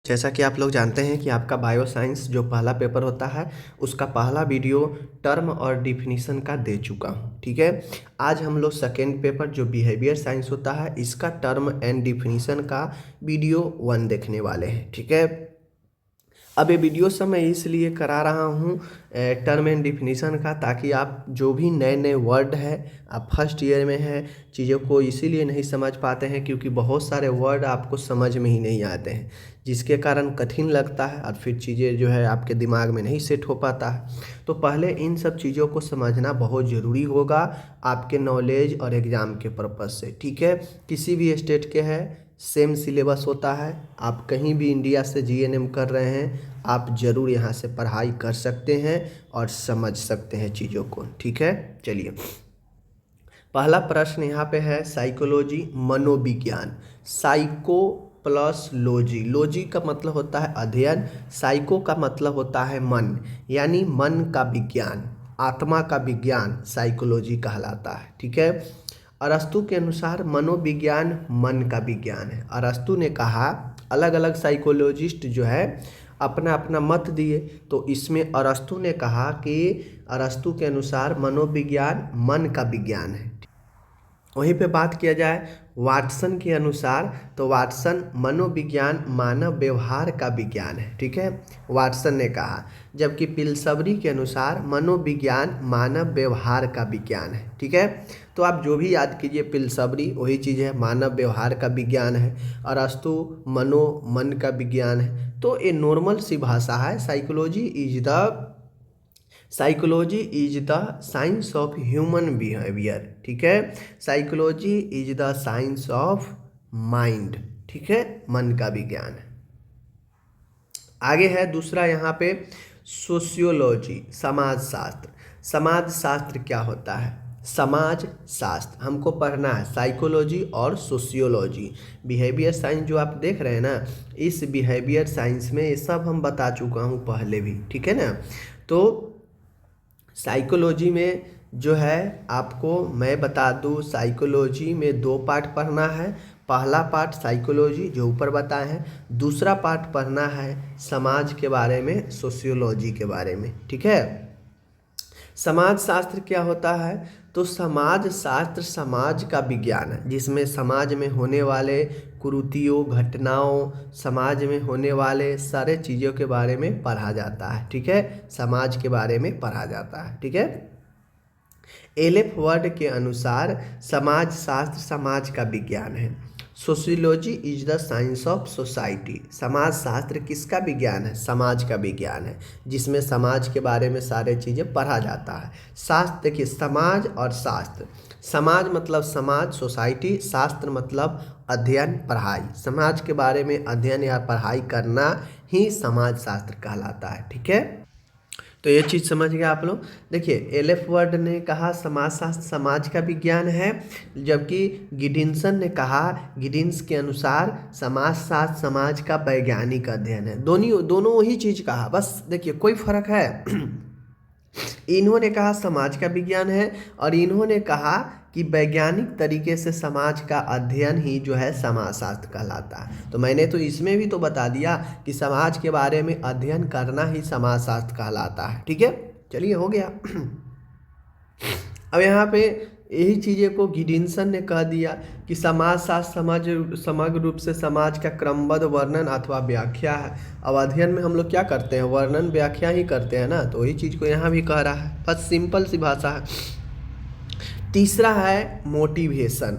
जैसा कि आप लोग जानते हैं कि आपका बायो साइंस जो पहला पेपर होता है उसका पहला वीडियो टर्म और डिफिनीशन का दे चुका हूँ। ठीक है, आज हम लोग सेकेंड पेपर जो बिहेवियर साइंस होता है इसका टर्म एंड डिफिनीशन का वीडियो 1 देखने वाले हैं। ठीक है, अब ये वीडियो सब मैं इसलिए करा रहा हूँ टर्म एंड डिफिनीशन का, ताकि आप जो भी नए नए वर्ड है, आप फर्स्ट ईयर में हैं, चीज़ों को इसीलिए नहीं समझ पाते हैं क्योंकि बहुत सारे वर्ड आपको समझ में ही नहीं आते हैं, जिसके कारण कठिन लगता है और फिर चीज़ें जो है आपके दिमाग में नहीं सेट हो पाता है। तो पहले इन सब चीज़ों को समझना बहुत ज़रूरी होगा आपके नॉलेज और एग्ज़ाम के पर्पज़ से। ठीक है, किसी भी स्टेट के है सेम सिलेबस होता है, आप कहीं भी इंडिया से जीएनएम कर रहे हैं आप ज़रूर यहाँ से पढ़ाई कर सकते हैं और समझ सकते हैं चीज़ों को। ठीक है, चलिए पहला प्रश्न यहाँ पे है साइकोलॉजी मनोविज्ञान। साइको प्लस लॉजी, लॉजी का मतलब होता है अध्ययन, साइको का मतलब होता है मन, यानी मन का विज्ञान, आत्मा का विज्ञान साइकोलॉजी कहलाता है। ठीक है, अरस्तु के अनुसार मनोविज्ञान मन का विज्ञान है। अरस्तु ने कहा, अलग अलग साइकोलॉजिस्ट जो है अपना अपना मत दिए, तो इसमें अरस्तु ने कहा कि अरस्तु के अनुसार मनोविज्ञान मन का विज्ञान है। वहीं पे बात किया जाए वाटसन के अनुसार, तो वाटसन मनोविज्ञान मानव व्यवहार का विज्ञान है। ठीक है, वाटसन ने कहा, जबकि पिलसबरी के अनुसार मनोविज्ञान मानव व्यवहार का विज्ञान है। ठीक है, तो आप जो भी याद कीजिए, पिलसबरी वही चीज़ है, मानव व्यवहार का विज्ञान है, अरस्तु मन का विज्ञान है। तो ये नॉर्मल सी भाषा है। Psychology is the science of human behaviour. ठीक है, psychology is the science of mind. ठीक है, मन का विज्ञान है। आगे है दूसरा यहाँ पे सोशियोलॉजी, समाज शास्त्र। समाज शास्त्र क्या होता है? समाज शास्त्र हमको पढ़ना है, साइकोलॉजी और सोशियोलॉजी। बिहेवियर साइंस जो आप देख रहे हैं ना, इस बिहेवियर साइंस में ये सब हम बता चुका हूँ पहले भी। ठीक है ना, तो साइकोलॉजी में जो है आपको मैं बता दूँ, साइकोलॉजी में 2 पार्ट पढ़ना है। पहला पार्ट साइकोलॉजी जो ऊपर बताए हैं, दूसरा पार्ट पढ़ना है समाज के बारे में, सोशियोलॉजी के बारे में। ठीक है, समाज शास्त्र क्या होता है? तो समाज शास्त्र समाज का विज्ञान है, जिसमें समाज में होने वाले कुरीतियों, घटनाओं, समाज में होने वाले सारे चीज़ों के बारे में पढ़ा जाता है। ठीक है, समाज के बारे में पढ़ा जाता है। ठीक है, एलेफ वर्ड के अनुसार समाज शास्त्र समाज का विज्ञान है। Sociology is the science of society. समाज शास्त्र किसका विज्ञान है? समाज का विज्ञान है, जिसमें समाज के बारे में सारे चीज़ें पढ़ा जाता है। शास्त्र, देखिए समाज और शास्त्र, समाज मतलब समाज सोसाइटी, शास्त्र मतलब अध्ययन पढ़ाई, समाज के बारे में अध्ययन या पढ़ाई करना ही समाज शास्त्र कहलाता है। ठीक है, तो ये चीज़ समझ गए आप लोग। देखिए एलेफ वर्ड ने कहा समाज शास्त्र समाज का विज्ञान है, जबकि गिडिंसन ने कहा, गिडिंस के अनुसार समाज शास्त्र समाज का वैज्ञानिक अध्ययन है। दोनों वही चीज़ कहा, बस देखिए कोई फर्क है। इन्होंने कहा समाज का विज्ञान है और इन्होंने कहा कि वैज्ञानिक तरीके से समाज का अध्ययन ही जो है समाजशास्त्र कहलाता है। तो मैंने तो इसमें भी तो बता दिया कि समाज के बारे में अध्ययन करना ही समाजशास्त्र कहलाता है। ठीक है, चलिए हो गया। अब यहाँ पे यही चीज़ें को गिडिंसन ने कह दिया कि समाजशास्त्र समग्र रूप से समाज का क्रमबद्ध वर्णन अथवा व्याख्या है। अब अध्ययन में हम लोग क्या करते हैं? वर्णन व्याख्या ही करते हैं ना, तो वही चीज़ को यहाँ भी कह रहा है, बस सिंपल सी भाषा है। तीसरा है मोटिवेशन।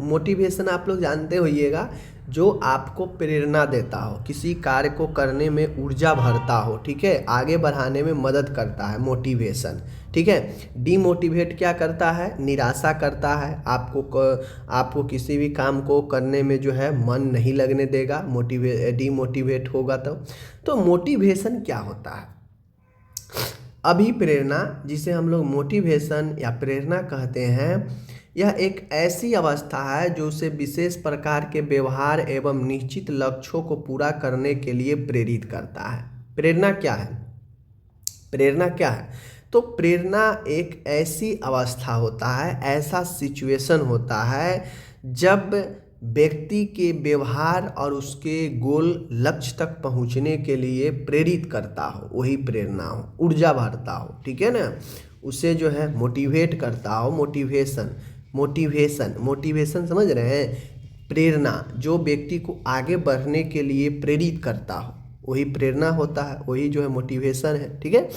मोटिवेशन आप लोग जानते होइएगा, जो आपको प्रेरणा देता हो, किसी कार्य को करने में ऊर्जा भरता हो। ठीक है, आगे बढ़ाने में मदद करता है मोटिवेशन। ठीक है, डीमोटिवेट क्या करता है? निराशा करता है, आपको किसी भी काम को करने में जो है मन नहीं लगने देगा, डीमोटिवेट होगा तो मोटिवेशन क्या होता है? अभिप्रेरणा, जिसे हम लोग मोटिवेशन या प्रेरणा कहते हैं, यह एक ऐसी अवस्था है जो उसे विशेष प्रकार के व्यवहार एवं निश्चित लक्ष्यों को पूरा करने के लिए प्रेरित करता है। प्रेरणा क्या है? प्रेरणा क्या है? तो प्रेरणा एक ऐसी अवस्था होता है, ऐसा सिचुएशन होता है जब व्यक्ति के व्यवहार और उसके गोल लक्ष्य तक पहुंचने के लिए प्रेरित करता हो, वही प्रेरणा हो, ऊर्जा भरता हो, ठीक है ना। उसे जो है मोटिवेट करता हो, मोटिवेशन समझ रहे हैं, प्रेरणा जो व्यक्ति को आगे बढ़ने के लिए प्रेरित करता हो, वही प्रेरणा होता है, वही जो है मोटिवेशन है, ठीक है।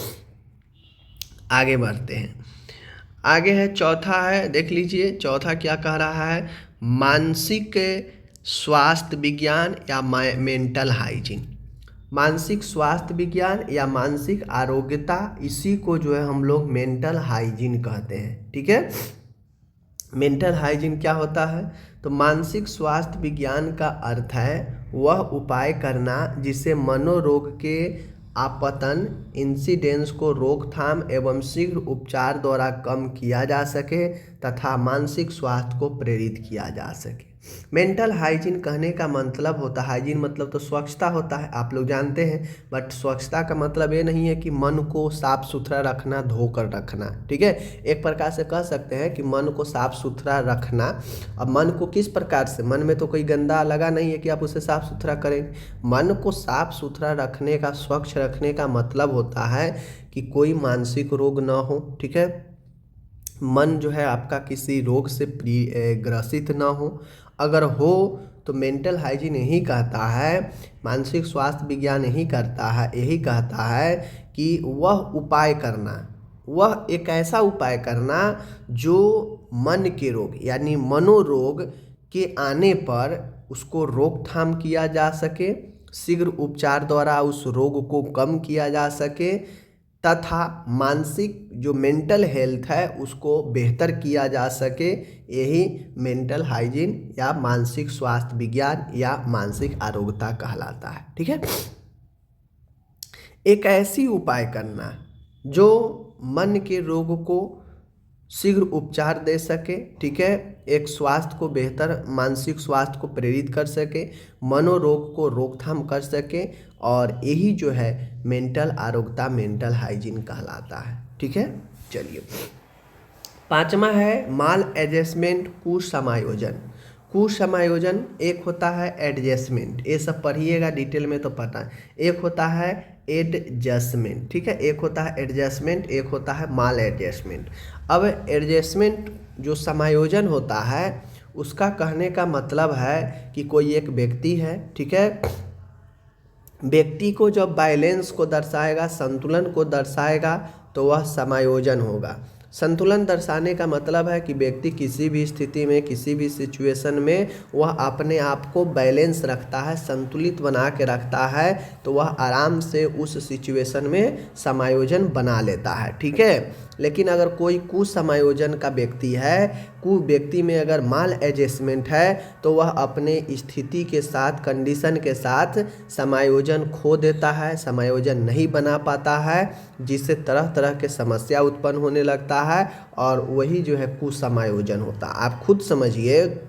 आगे बढ़ते हैं, आगे है चौथा है, देख लीजिए चौथा क्या कह रहा है, मानसिक स्वास्थ्य विज्ञान या मेंटल हाइजीन। मानसिक स्वास्थ्य विज्ञान या मानसिक आरोग्यता, इसी को जो है हम लोग मेंटल हाइजीन कहते हैं, ठीक है। मेंटल हाइजीन क्या होता है, तो मानसिक स्वास्थ्य विज्ञान का अर्थ है वह उपाय करना जिससे मनोरोग के आपतन इंसिडेंस को रोकथाम एवं शीघ्र उपचार द्वारा कम किया जा सके तथा मानसिक स्वास्थ्य को प्रेरित किया जा सके। मेंटल हाइजीन कहने का मतलब होता है, हाइजीन मतलब तो स्वच्छता होता है, आप लोग जानते हैं, बट स्वच्छता का मतलब ये नहीं है कि मन को साफ सुथरा रखना, धोकर रखना, ठीक है। एक प्रकार से कह सकते हैं कि मन को साफ सुथरा रखना। अब मन को किस प्रकार से, मन में तो कोई गंदा लगा नहीं है कि आप उसे साफ सुथरा करें। मन को साफ सुथरा रखने का, स्वच्छ रखने का मतलब होता है कि कोई मानसिक रोग ना हो, ठीक है। मन जो है आपका किसी रोग से ग्रसित ना हो, अगर हो तो मेंटल हाइजीन यही कहता है, मानसिक स्वास्थ्य विज्ञान यही कहता है कि वह उपाय करना, वह एक ऐसा उपाय करना जो मन के रोग यानी मनोरोग के आने पर उसको रोकथाम किया जा सके, शीघ्र उपचार द्वारा उस रोग को कम किया जा सके तथा मानसिक जो मेंटल हेल्थ है उसको बेहतर किया जा सके। यही मेंटल हाइजीन या मानसिक स्वास्थ्य विज्ञान या मानसिक आरोग्यता कहलाता है, ठीक है। एक ऐसी उपाय करना जो मन के रोग को शीघ्र उपचार दे सके, ठीक है, एक स्वास्थ्य को बेहतर, मानसिक स्वास्थ्य को प्रेरित कर सके, मनोरोग को रोकथाम कर सके, और यही जो है मेंटल आरोग्यता, मेंटल हाइजीन कहलाता है, ठीक है। चलिए, पांचवा है माल एडजस्टमेंट, कुसमायोजन। कुसमायोजन एक होता है एडजस्टमेंट, ये सब पढ़िएगा डिटेल में तो पता है। एक होता है एडजस्टमेंट, ठीक है, एक होता है एडजस्टमेंट, एक होता है माल एडजस्टमेंट। अब एडजस्टमेंट जो समायोजन होता है उसका कहने का मतलब है कि कोई एक व्यक्ति है, ठीक है, व्यक्ति को जब बैलेंस को दर्शाएगा, संतुलन को दर्शाएगा तो वह समायोजन होगा। संतुलन दर्शाने का मतलब है कि व्यक्ति किसी भी स्थिति में, किसी भी सिचुएशन में वह अपने आप को बैलेंस रखता है, संतुलित बना के रखता है, तो वह आराम से उस सिचुएशन में समायोजन बना लेता है, ठीक है। लेकिन अगर कोई कुसमायोजन का व्यक्ति है, व्यक्ति में अगर माल एडजस्टमेंट है तो वह अपने स्थिति के साथ, कंडीशन के साथ समायोजन खो देता है, समायोजन नहीं बना पाता है, जिससे तरह तरह के समस्या उत्पन्न होने लगता है, और वही जो है कुसमायोजन होता है। आप खुद समझिए,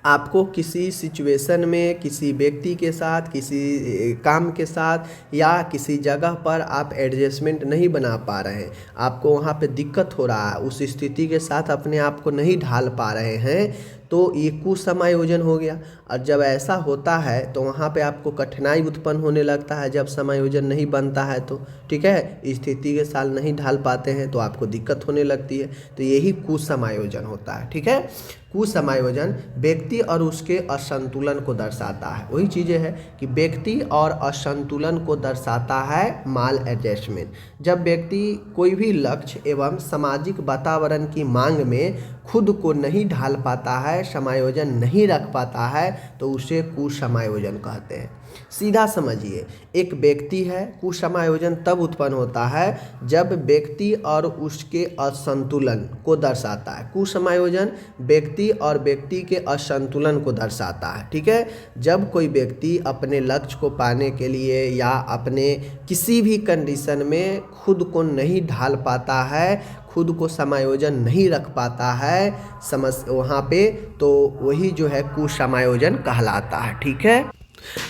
आपको किसी सिचुएशन में, किसी व्यक्ति के साथ, किसी काम के साथ या किसी जगह पर आप एडजस्टमेंट नहीं बना पा रहे हैं, आपको वहाँ पे दिक्कत हो रहा है, उस स्थिति के साथ अपने आप को नहीं ढाल पा रहे हैं, तो ये कुसमायोजन हो गया। और जब ऐसा होता है तो वहाँ पे आपको कठिनाई उत्पन्न होने लगता है, जब समायोजन नहीं बनता है तो, ठीक है, स्थिति के साथ नहीं ढाल पाते हैं तो आपको दिक्कत होने लगती है, तो यही कुसमायोजन होता है, ठीक है। कुसमायोजन व्यक्ति और उसके असंतुलन को दर्शाता है, वही चीज़ें है कि व्यक्ति और असंतुलन को दर्शाता है माल एडजस्टमेंट। जब व्यक्ति कोई भी लक्ष्य एवं सामाजिक वातावरण की मांग में खुद को नहीं ढाल पाता है, समायोजन नहीं रख पाता है, तो उसे कुसमायोजन कहते हैं। सीधा समझिए, एक व्यक्ति है, कुसमायोजन तब उत्पन्न होता है जब व्यक्ति और उसके असंतुलन को दर्शाता है। कुसमायोजन व्यक्ति और व्यक्ति के असंतुलन को दर्शाता है, ठीक है। जब कोई व्यक्ति अपने लक्ष्य को पाने के लिए या अपने किसी भी कंडीशन में खुद को नहीं ढाल पाता है, खुद को समायोजन नहीं रख पाता है वहाँ पे, तो वही जो है कुसमायोजन कहलाता है, ठीक है।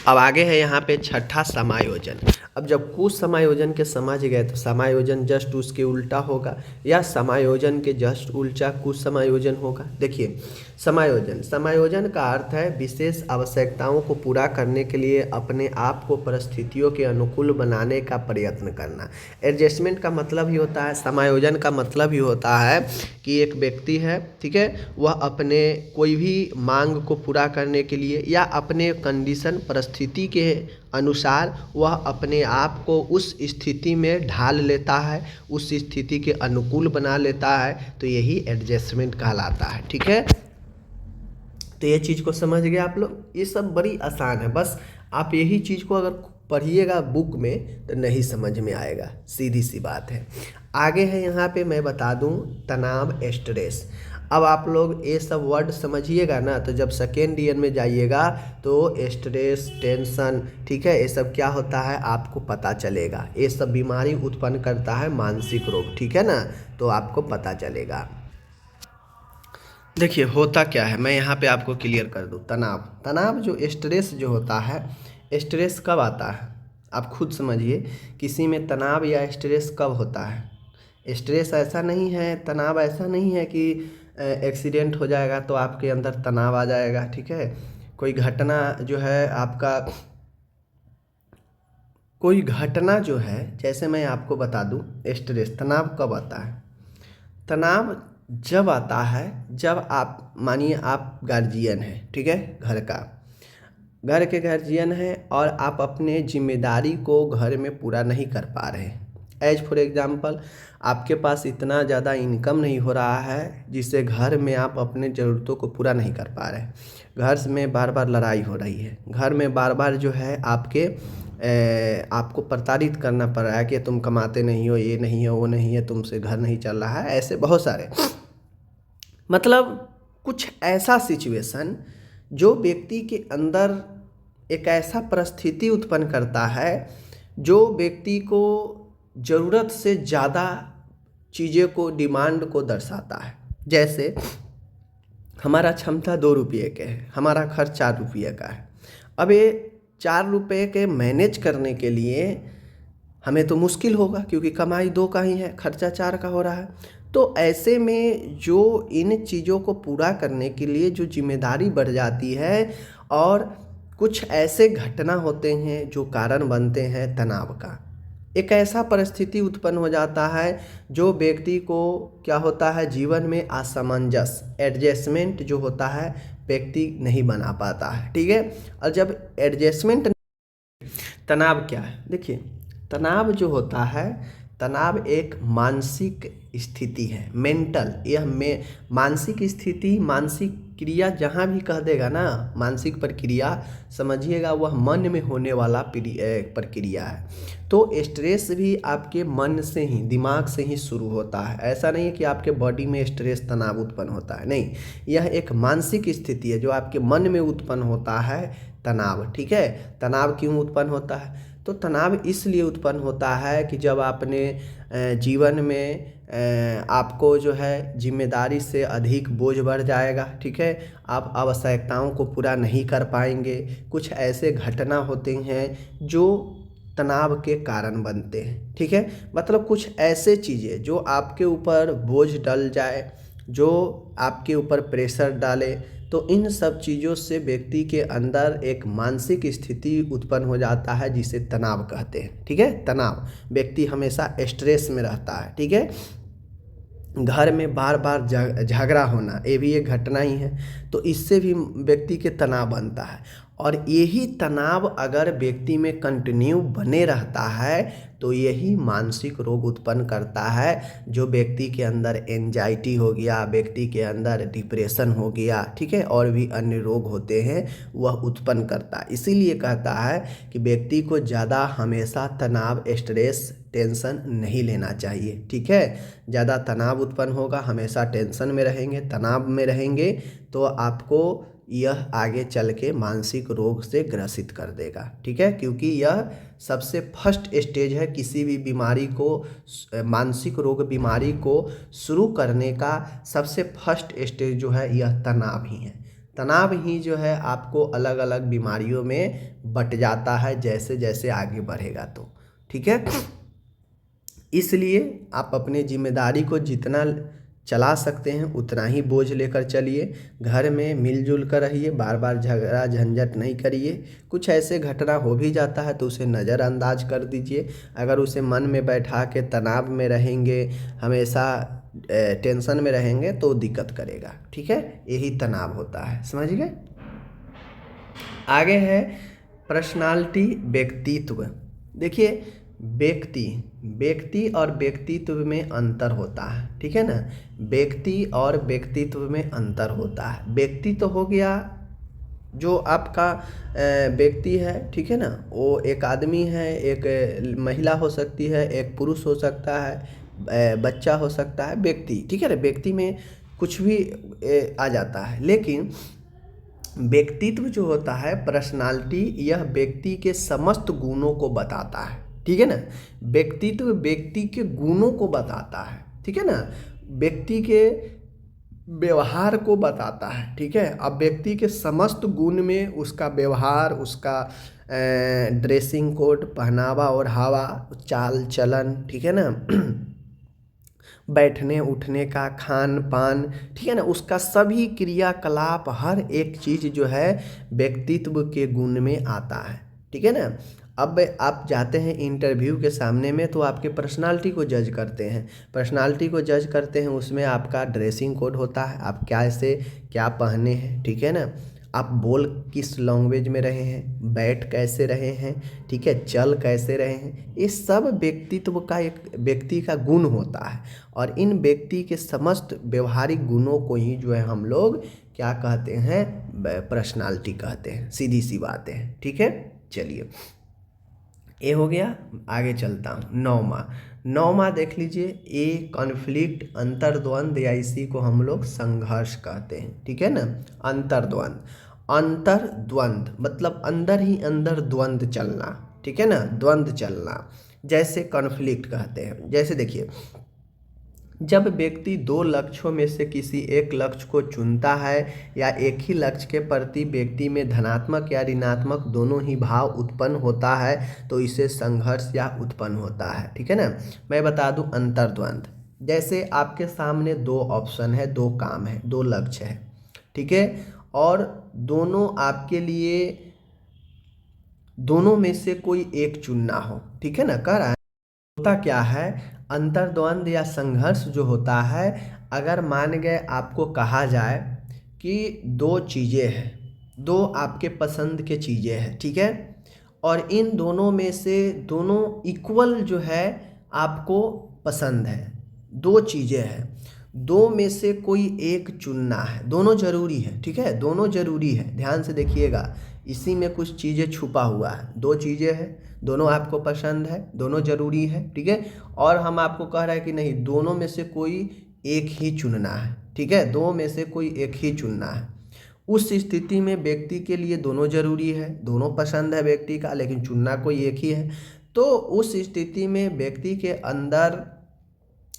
अब आगे है यहाँ पे छठा समायोजन। अब जब कुछ समायोजन के समझ गए तो समायोजन जस्ट उसके उल्टा होगा, या समायोजन के जस्ट उल्टा कुछ समायोजन होगा। देखिए, समायोजन समायोजन का अर्थ है विशेष आवश्यकताओं को पूरा करने के लिए अपने आप को परिस्थितियों के अनुकूल बनाने का प्रयत्न करना। एडजस्टमेंट का मतलब ही होता है, समायोजन का मतलब ही होता है कि एक व्यक्ति है, ठीक है, वह अपने कोई भी मांग को पूरा करने के लिए या अपने कंडीशन परिस्थिति के अनुसार वह अपने आप को उस स्थिति में ढाल लेता है, उस स्थिति के अनुकूल बना लेता है, तो यही एडजस्टमेंट कहलाता है। ठीक है, तो ये चीज़ को समझ गए आप लोग। ये सब बड़ी आसान है, बस आप यही चीज़ को अगर पढ़िएगा बुक में तो नहीं समझ में आएगा, सीधी सी बात है। आगे है यहाँ पे मैं बता दूँ तनाव, स्ट्रेस। अब आप लोग ये सब वर्ड समझिएगा ना, तो जब सेकेंड ईयर में जाइएगा तो स्ट्रेस, टेंशन, ठीक है, ये सब क्या होता है आपको पता चलेगा। ये सब बीमारी उत्पन्न करता है मानसिक रोग, ठीक है ना, तो आपको पता चलेगा। देखिए होता क्या है, मैं यहाँ पे आपको क्लियर कर दूँ। तनाव, तनाव जो स्ट्रेस जो होता है, स्ट्रेस कब आता है आप खुद समझिए। किसी में तनाव या स्ट्रेस कब होता है। स्ट्रेस ऐसा नहीं है, तनाव ऐसा नहीं है कि एक्सीडेंट हो जाएगा तो आपके अंदर तनाव आ जाएगा, ठीक है। कोई घटना जो है आपका, कोई घटना जो है, जैसे मैं आपको बता दूं स्ट्रेस, तनाव कब आता है। तनाव जब आता है जब आप मानिए आप गार्जियन हैं, ठीक है, घर के गार्जियन हैं और आप अपने जिम्मेदारी को घर में पूरा नहीं कर पा रहे हैं। एज फॉर एग्जांपल, आपके पास इतना ज़्यादा इनकम नहीं हो रहा है जिससे घर में आप अपने ज़रूरतों को पूरा नहीं कर पा रहे हैं। घर में बार बार लड़ाई हो रही है, घर में बार बार जो है आपको प्रताड़ित करना पड़ रहा है कि तुम कमाते नहीं हो, ये नहीं है, वो नहीं है, तुमसे घर नहीं चल रहा है। ऐसे बहुत सारे, मतलब कुछ ऐसा सिचुएशन जो व्यक्ति के अंदर एक ऐसा परिस्थिति उत्पन्न करता है जो व्यक्ति को ज़रूरत से ज़्यादा चीज़ों को, डिमांड को दर्शाता है। जैसे हमारा क्षमता 2 रुपये के है, हमारा खर्च 4 रुपये का है। अब ये 4 रुपये के मैनेज करने के लिए हमें तो मुश्किल होगा क्योंकि कमाई 2 का ही है, खर्चा 4 का हो रहा है। तो ऐसे में जो इन चीज़ों को पूरा करने के लिए जो जिम्मेदारी बढ़ जाती है और कुछ ऐसे घटना होते हैं जो कारण बनते हैं तनाव का। एक ऐसा परिस्थिति उत्पन्न हो जाता है जो व्यक्ति को क्या होता है, जीवन में असमंजस, एडजस्टमेंट जो होता है व्यक्ति नहीं बना पाता है, ठीक है। और जब एडजस्टमेंट, तनाव क्या है, देखिए तनाव जो होता है, तनाव एक मानसिक स्थिति है, मेंटल, यह में मानसिक स्थिति, मानसिक क्रिया, जहाँ भी कह देगा ना मानसिक प्रक्रिया, समझिएगा वह मन में होने वाला प्रक्रिया है। तो स्ट्रेस भी आपके मन से ही, दिमाग से ही शुरू होता है। ऐसा नहीं है कि आपके बॉडी में स्ट्रेस, तनाव उत्पन्न होता है, नहीं, यह एक मानसिक स्थिति है जो आपके मन में उत्पन्न होता है तनाव, ठीक है। तनाव क्यों उत्पन्न होता है, तो तनाव इसलिए उत्पन्न होता है कि जब आपने जीवन में आपको जो है जिम्मेदारी से अधिक बोझ बढ़ जाएगा, ठीक है, आप आवश्यकताओं को पूरा नहीं कर पाएंगे। कुछ ऐसे घटना होते हैं जो तनाव के कारण बनते हैं, ठीक है। मतलब कुछ ऐसे चीज़ें जो आपके ऊपर बोझ डल जाए, जो आपके ऊपर प्रेशर डाले, तो इन सब चीज़ों से व्यक्ति के अंदर एक मानसिक स्थिति उत्पन्न हो जाता है जिसे तनाव कहते हैं, ठीक है। तनाव, व्यक्ति हमेशा स्ट्रेस में रहता है, ठीक है। घर में बार बार झगड़ा होना, ये भी एक घटना ही है, तो इससे भी व्यक्ति के तनाव बनता है। और यही तनाव अगर व्यक्ति में कंटिन्यू बने रहता है तो यही मानसिक रोग उत्पन्न करता है, जो व्यक्ति के अंदर एंजाइटी हो गया, व्यक्ति के अंदर डिप्रेशन हो गया, ठीक है, और भी अन्य रोग होते हैं वह उत्पन्न करता है। इसीलिए कहता है कि व्यक्ति को ज़्यादा हमेशा तनाव, स्ट्रेस, टेंशन नहीं लेना चाहिए, ठीक है। ज़्यादा तनाव उत्पन्न होगा, हमेशा टेंशन में रहेंगे, तनाव में रहेंगे, तो आपको यह आगे चल के मानसिक रोग से ग्रसित कर देगा, ठीक है। क्योंकि यह सबसे फर्स्ट स्टेज है किसी भी बीमारी को, मानसिक रोग बीमारी को शुरू करने का सबसे फर्स्ट स्टेज जो है यह तनाव ही है। तनाव ही जो है आपको अलग अलग बीमारियों में बट जाता है जैसे जैसे आगे बढ़ेगा। तो ठीक है। इसलिए आप अपने जिम्मेदारी को जितना चला सकते हैं उतना ही बोझ लेकर चलिए। घर में मिलजुल कर रहिए, बार बार झगड़ा झंझट नहीं करिए। कुछ ऐसे घटना हो भी जाता है तो उसे नज़रअंदाज कर दीजिए। अगर उसे मन में बैठा के तनाव में रहेंगे, हमेशा टेंशन में रहेंगे तो दिक्कत करेगा। ठीक है, यही तनाव होता है, समझ गए। आगे है पर्सनालिटी, व्यक्तित्व। देखिए, व्यक्ति और व्यक्तित्व में अंतर होता है, ठीक है ना। व्यक्ति और व्यक्तित्व में अंतर होता है। व्यक्ति तो हो गया जो आपका व्यक्ति है, ठीक है ना, वो एक आदमी है, एक महिला हो सकती है, एक पुरुष हो सकता है, बच्चा हो सकता है, व्यक्ति, ठीक है ना। व्यक्ति में कुछ भी आ जाता है। लेकिन व्यक्तित्व जो होता है, पर्सनालिटी, यह व्यक्ति के समस्त गुणों को बताता है, ठीक है ना। व्यक्तित्व व्यक्ति के गुणों को बताता है, ठीक है ना, व्यक्ति के व्यवहार को बताता है, ठीक है। अब व्यक्ति के समस्त गुण में उसका व्यवहार, उसका ड्रेसिंग कोड, पहनावा और हवा, चाल चलन, ठीक है ना, बैठने उठने का, खान पान, ठीक है ना, उसका सभी क्रियाकलाप, हर एक चीज़ जो है व्यक्तित्व के गुण में आता है, ठीक है ना। अब आप जाते हैं इंटरव्यू के सामने में तो आपके पर्सनालिटी को जज करते हैं। पर्सनालिटी को जज करते हैं, उसमें आपका ड्रेसिंग कोड होता है, आप कैसे क्या पहने हैं, ठीक है ना, आप बोल किस लैंग्वेज में रहे हैं, बैठ कैसे रहे हैं, ठीक है, चल कैसे रहे हैं। ये सब व्यक्तित्व का, एक व्यक्ति का गुण होता है। और इन व्यक्ति के समस्त व्यवहारिक गुणों को ही जो है हम लोग क्या कहते हैं, पर्सनालिटी कहते हैं। सीधी सी बात है, ठीक है। चलिए, ये हो गया। आगे चलता हूँ। नौमा देख लीजिए, ए कॉन्फ्लिक्ट, अंतर्द्वंद, या इसी को हम लोग संघर्ष कहते हैं, ठीक है ना। अंतर्द्वंद मतलब अंदर ही अंदर द्वंद चलना, ठीक है ना, द्वंद चलना, जैसे कॉन्फ्लिक्ट कहते हैं। जैसे देखिए, जब व्यक्ति दो लक्ष्यों में से किसी एक लक्ष्य को चुनता है या एक ही लक्ष्य के प्रति व्यक्ति में धनात्मक या ऋणात्मक दोनों ही भाव उत्पन्न होता है तो इसे संघर्ष या उत्पन्न होता है, ठीक है ना। मैं बता दूं, अंतर्द्वंद, जैसे आपके सामने दो ऑप्शन है, दो काम है, दो लक्ष्य है, ठीक है, और दोनों आपके लिए, दोनों में से कोई एक चुनना हो, ठीक है ना। कह रहा है, होता क्या है, अंतर्द्वंद या संघर्ष जो होता है, अगर मान गए आपको कहा जाए कि दो चीज़ें हैं, दो आपके पसंद के चीज़ें हैं, ठीक है, और इन दोनों में से दोनों इक्वल जो है आपको पसंद है, दो चीज़ें हैं, दो में से कोई एक चुनना है, दोनों ज़रूरी है, ठीक है, दोनों ज़रूरी है। ध्यान से देखिएगा, इसी में कुछ चीज़ें छुपा हुआ है। दो चीज़ें हैं, दोनों आपको पसंद है, दोनों ज़रूरी है, ठीक है, और हम आपको कह रहे हैं कि नहीं, दोनों में से कोई एक ही चुनना है, ठीक है, दो में से कोई एक ही चुनना है। उस स्थिति में व्यक्ति के लिए दोनों ज़रूरी है, दोनों पसंद है व्यक्ति का, लेकिन चुनना कोई एक ही है। तो उस स्थिति में व्यक्ति के अंदर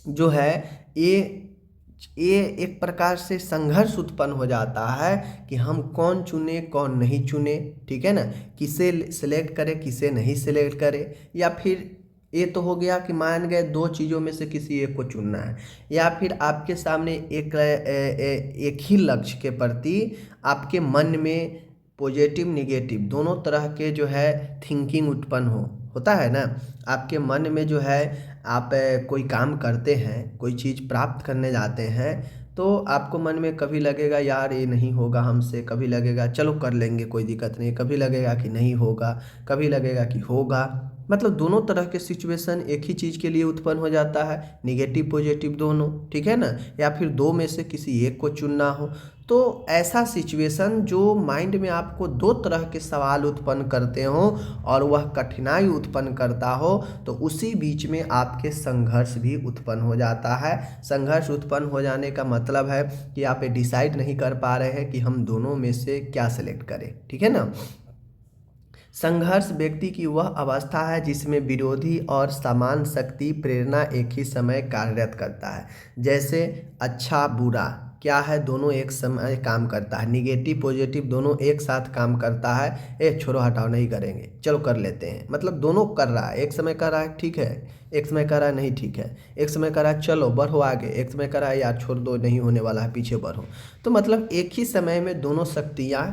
जो है ये एक प्रकार से संघर्ष उत्पन्न हो जाता है कि हम कौन चुने कौन नहीं चुने, ठीक है ना, किसे सिलेक्ट करें किसे नहीं सिलेक्ट करें। या फिर ये तो हो गया कि मान गए दो चीज़ों में से किसी एक को चुनना है, या फिर आपके सामने एक ही लक्ष्य के प्रति आपके मन में पॉजिटिव निगेटिव दोनों तरह के जो है थिंकिंग उत्पन्न होता है ना। आपके मन में जो है आप कोई काम करते हैं, कोई चीज़ प्राप्त करने जाते हैं, तो आपको मन में कभी लगेगा यार ये नहीं होगा हमसे, कभी लगेगा चलो कर लेंगे कोई दिक्कत नहीं, कभी लगेगा कि नहीं होगा, कभी लगेगा कि होगा। मतलब दोनों तरह के सिचुएशन एक ही चीज़ के लिए उत्पन्न हो जाता है, निगेटिव पॉजिटिव दोनों, ठीक है ना। या फिर दो में से किसी एक को चुनना हो, तो ऐसा सिचुएशन जो माइंड में आपको दो तरह के सवाल उत्पन्न करते हो और वह कठिनाई उत्पन्न करता हो, तो उसी बीच में आपके संघर्ष भी उत्पन्न हो जाता है। संघर्ष उत्पन्न हो जाने का मतलब है कि आप ये डिसाइड नहीं कर पा रहे हैं कि हम दोनों में से क्या सिलेक्ट करें, ठीक है ना। संघर्ष व्यक्ति की वह अवस्था है जिसमें विरोधी और समान शक्ति प्रेरणा एक ही समय कार्यरत करता है। जैसे अच्छा बुरा, क्या है, दोनों एक समय काम करता है, निगेटिव पॉजिटिव दोनों एक साथ काम करता है। छोड़ो हटाओ नहीं करेंगे, चलो कर लेते हैं, मतलब दोनों कर रहा है, एक समय कर रहा है ठीक है, एक समय कर रहा है नहीं ठीक है, एक समय कर रहा है चलो बढ़ो आगे, एक समय कर रहा है यार छोड़ दो नहीं होने वाला है पीछे बढ़ो। तो मतलब एक ही समय में दोनों शक्तियाँ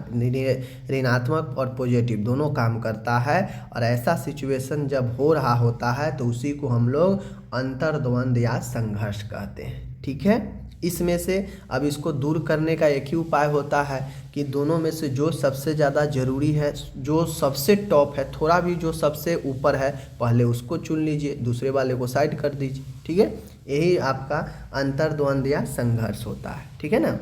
ऋणात्मक और पॉजिटिव दोनों काम करता है। और ऐसा सिचुएशन जब हो रहा होता है तो उसी को हम लोग अंतर्द्वंद या संघर्ष कहते हैं, ठीक है। इसमें से अब इसको दूर करने का एक ही उपाय होता है कि दोनों में से जो सबसे ज़्यादा ज़रूरी है, जो सबसे टॉप है, थोड़ा भी जो सबसे ऊपर है पहले उसको चुन लीजिए, दूसरे वाले को साइड कर दीजिए, ठीक है। यही आपका अंतर्द्वंद या संघर्ष होता है, ठीक है ना।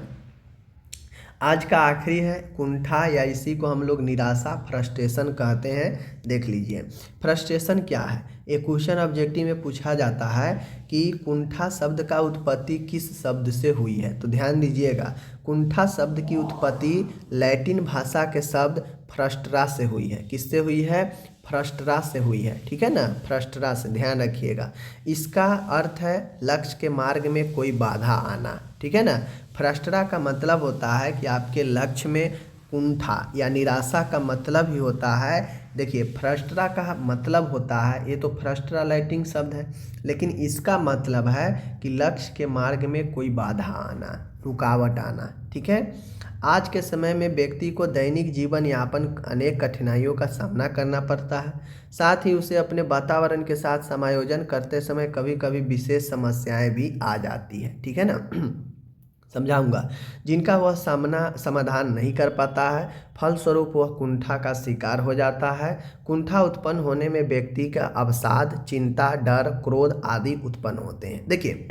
आज का आखिरी है कुंठा, या इसी को हम लोग निराशा फ्रस्ट्रेशन कहते हैं। देख लीजिए फ्रस्ट्रेशन क्या है। एक क्वेश्चन ऑब्जेक्टिव में पूछा जाता है कि कुंठा शब्द का उत्पत्ति किस शब्द से हुई है। तो ध्यान दीजिएगा, कुंठा शब्द की उत्पत्ति लैटिन भाषा के शब्द फ्रस्ट्रा से हुई है। किससे हुई है? फ्रस्ट्रा से हुई है, ठीक है ना, फ्रस्ट्रा से, ध्यान रखिएगा। इसका अर्थ है लक्ष्य के मार्ग में कोई बाधा आना, ठीक है ना। फ्रस्ट्रा का मतलब होता है कि आपके लक्ष्य में कुंठा या निराशा का मतलब ही होता है। देखिए फ्रस्ट्रा का मतलब होता है, ये तो फ्रस्ट्रा लैटिन शब्द है, लेकिन इसका मतलब है कि लक्ष्य के मार्ग में कोई बाधा आना, रुकावट आना, ठीक है। आज के समय में व्यक्ति को दैनिक जीवन यापन अनेक कठिनाइयों का सामना करना पड़ता है, साथ ही उसे अपने वातावरण के साथ समायोजन करते समय कभी कभी विशेष समस्याएं भी आ जाती है, ठीक है ना। समझाऊंगा, जिनका वह समाधान नहीं कर पाता है, फलस्वरूप वह कुंठा का शिकार हो जाता है। कुंठा उत्पन्न होने में व्यक्ति का अवसाद, चिंता, डर, क्रोध आदि उत्पन्न होते हैं। देखिए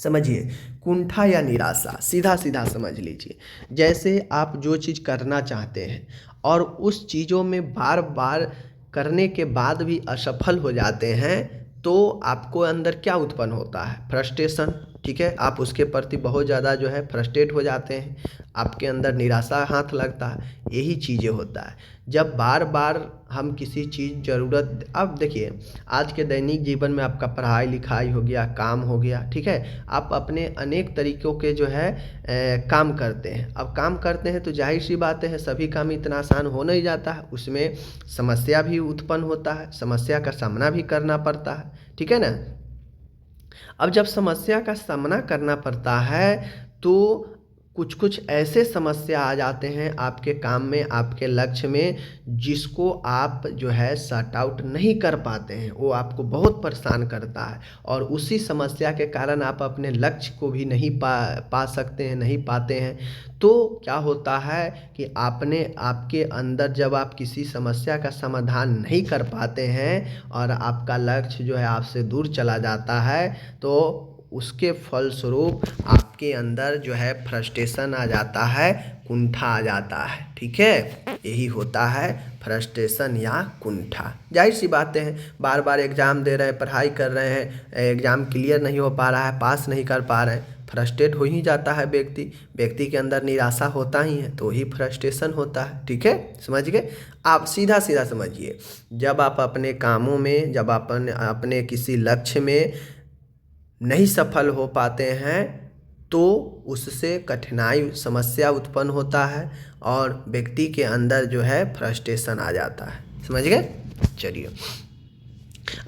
समझिए, कुंठा या निराशा सीधा सीधा समझ लीजिए, जैसे आप जो चीज़ करना चाहते हैं और उस चीज़ों में बार बार करने के बाद भी असफल हो जाते हैं, तो आपको अंदर क्या उत्पन्न होता है? फ्रस्ट्रेशन, ठीक है। आप उसके प्रति बहुत ज़्यादा जो है फ्रस्ट्रेट हो जाते हैं, आपके अंदर निराशा हाथ लगता है, यही चीज़ें होता है जब बार बार हम किसी चीज़ ज़रूरत। अब देखिए आज के दैनिक जीवन में आपका पढ़ाई लिखाई हो गया, काम हो गया, ठीक है, आप अपने अनेक तरीक़ों के जो है काम करते हैं। अब काम करते हैं तो जाहिर सी बातें हैं, सभी काम इतना आसान हो नहीं जाता है, उसमें समस्या भी उत्पन्न होता है, समस्या का सामना भी करना पड़ता है, ठीक है ना। अब जब समस्या का सामना करना पड़ता है तो कुछ कुछ ऐसे समस्या आ जाते हैं आपके काम में, आपके लक्ष्य में, जिसको आप जो है सॉर्ट आउट नहीं कर पाते हैं, वो आपको बहुत परेशान करता है, और उसी समस्या के कारण आप अपने लक्ष्य को भी नहीं पा सकते हैं, नहीं पाते हैं। तो क्या होता है कि आपके अंदर जब आप किसी समस्या का समाधान नहीं कर पाते हैं और आपका लक्ष्य जो है आपसे दूर चला जाता है, तो उसके फलस्वरूप आपके अंदर जो है फ्रस्ट्रेशन आ जाता है, कुंठा आ जाता है, ठीक है। यही होता है फ्रस्ट्रेशन या कुंठा। जाहिर सी बातें हैं, बार बार एग्ज़ाम दे रहे हैं, पढ़ाई कर रहे हैं, एग्ज़ाम क्लियर नहीं हो पा रहा है, पास नहीं कर पा रहे हैं, फ्रस्ट्रेट हो ही जाता है व्यक्ति के अंदर निराशा होता ही है, तो ही फ्रस्ट्रेशन होता है, ठीक है। समझ गए आप, सीधा सीधा समझिए, जब आप अपने कामों में, जब आप अपने किसी लक्ष्य में नहीं सफल हो पाते हैं तो उससे कठिनाई, समस्या उत्पन्न होता है और व्यक्ति के अंदर जो है फ्रस्ट्रेशन आ जाता है। समझ गए। चलिए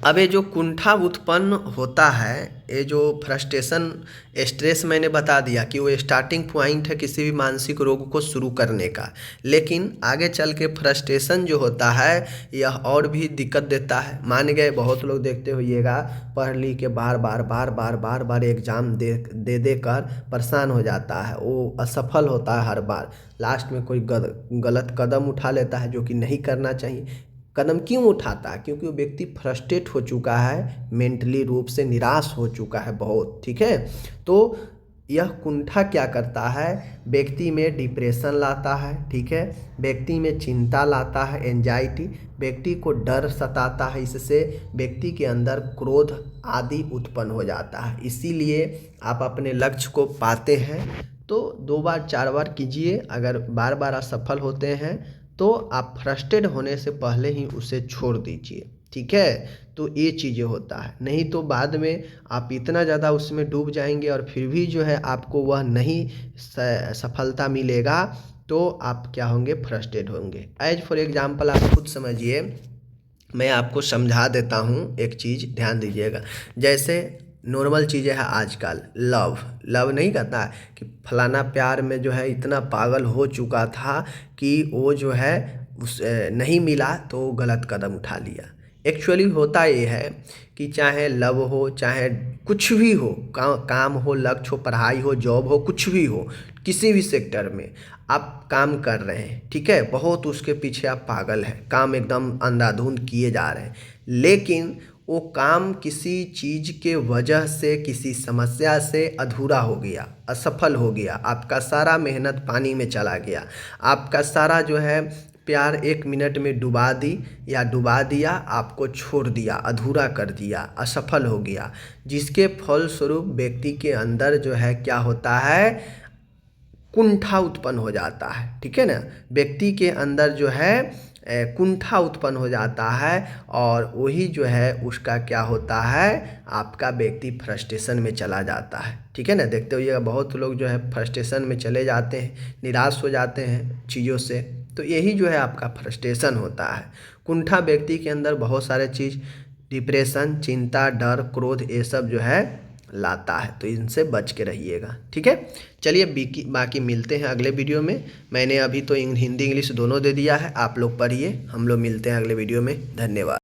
अब ये जो कुंठा उत्पन्न होता है, ये जो फ्रस्ट्रेशन, स्ट्रेस मैंने बता दिया कि वो स्टार्टिंग पॉइंट है किसी भी मानसिक रोग को शुरू करने का, लेकिन आगे चल के फ्रस्ट्रेशन जो होता है यह और भी दिक्कत देता है। मान गए बहुत लोग देखते होइएगा, पढ़ लिख के बार बार एग्ज़ाम दे कर परेशान हो जाता है, वो असफल होता है हर बार, लास्ट में कोई गलत कदम उठा लेता है जो कि नहीं करना चाहिए। कदम क्यों उठाता है? क्योंकि वो व्यक्ति फ्रस्ट्रेट हो चुका है, मेंटली रूप से निराश हो चुका है बहुत, ठीक है। तो यह कुंठा क्या करता है? व्यक्ति में डिप्रेशन लाता है, ठीक है, व्यक्ति में चिंता लाता है, एंजाइटी, व्यक्ति को डर सताता है, इससे व्यक्ति के अंदर क्रोध आदि उत्पन्न हो जाता है। इसीलिए आप अपने लक्ष्य को पाते हैं तो 2 बार 4 बार कीजिए, अगर बार बार असफल होते हैं तो आप फ्रस्ट्रेट होने से पहले ही उसे छोड़ दीजिए, ठीक। ठीक है। तो ये चीज़ें होता है, नहीं तो बाद में आप इतना ज़्यादा उसमें डूब जाएंगे और फिर भी जो है आपको वह नहीं सफलता मिलेगा, तो आप क्या होंगे, फ्रस्ट्रेट होंगे। एज फॉर एग्जांपल आप खुद समझिए, मैं आपको समझा देता हूँ एक चीज़, ध्यान दीजिएगा। जैसे नॉर्मल चीज़ें हैं आजकल, लव नहीं कहता है कि फलाना प्यार में जो है इतना पागल हो चुका था कि वो जो है उस नहीं मिला तो वो गलत कदम उठा लिया। एक्चुअली होता ये है कि चाहे लव हो, चाहे कुछ भी हो, काम हो, लक्ष्य हो, पढ़ाई हो, जॉब हो, कुछ भी हो, किसी भी सेक्टर में आप काम कर रहे हैं, ठीक है, बहुत उसके पीछे आप पागल हैं, काम एकदम अंधाधुंध किए जा रहे हैं, लेकिन वो काम किसी चीज़ के वजह से, किसी समस्या से अधूरा हो गया, असफल हो गया, आपका सारा मेहनत पानी में चला गया, आपका सारा जो है प्यार 1 मिनट में डुबा दी या डुबा दिया, आपको छोड़ दिया, अधूरा कर दिया, असफल हो गया, जिसके फलस्वरूप व्यक्ति के अंदर जो है क्या होता है, कुंठा उत्पन्न हो जाता है, ठीक है ना। व्यक्ति के अंदर जो है कुंठा उत्पन्न हो जाता है और वही जो है उसका क्या होता है, आपका व्यक्ति फ्रस्ट्रेशन में चला जाता है, ठीक है ना। देखते होइएगा बहुत लोग जो है फ्रस्ट्रेशन में चले जाते हैं, निराश हो जाते हैं चीज़ों से, तो यही जो है आपका फ्रस्ट्रेशन होता है। कुंठा व्यक्ति के अंदर बहुत सारे चीज़, डिप्रेशन, चिंता, डर, क्रोध, ये सब जो है लाता है, तो इनसे बच के रहिएगा, ठीक है। चलिए बाकी मिलते हैं अगले वीडियो में। मैंने अभी तो हिंदी इंग्लिश दोनों दे दिया है, आप लोग पढ़िए, हम लोग मिलते हैं अगले वीडियो में। धन्यवाद।